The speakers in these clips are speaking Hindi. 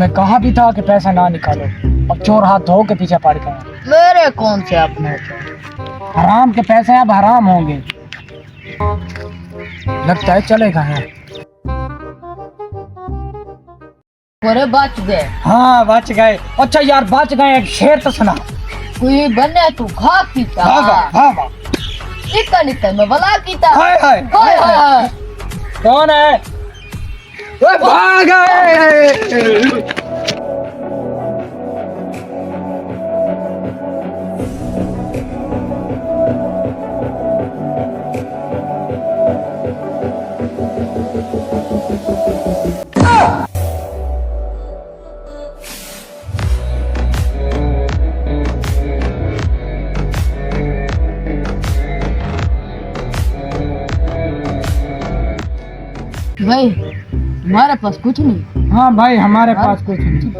मैं कहा भी था कि पैसा ना निकालो, और चोर हाथ धो के पीछे पड़ गए। मेरे कौन से अपने थे? हराम के पैसे अब हराम होंगे। लगता है चलेगा है। अरे बच गए। हाँ बच गए। अच्छा यार बच गए, एक शेर तो सुना। कोई बने तू खा पीता भागा। निकल निकल मैं भला कीता। हाय हाय हाय हाय हाय। कौन है? ओए भाग गए। भाई हमारे पास कुछ नहीं। हाँ भाई हमारे पास कुछ नहीं,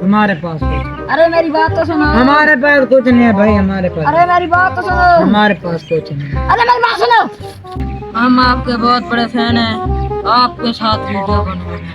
हमारे पास कुछ नहीं। अरे मेरी बात तो सुनो। हमारे पास कुछ नहीं है भाई, हमारे पास। अरे मेरी बात तो सुनो। हमारे पास कुछ नहीं है। अरे मेरी बात सुनो। हम आपके बहुत बड़े फैन हैं, आपके साथ वीडियो बनवाना है।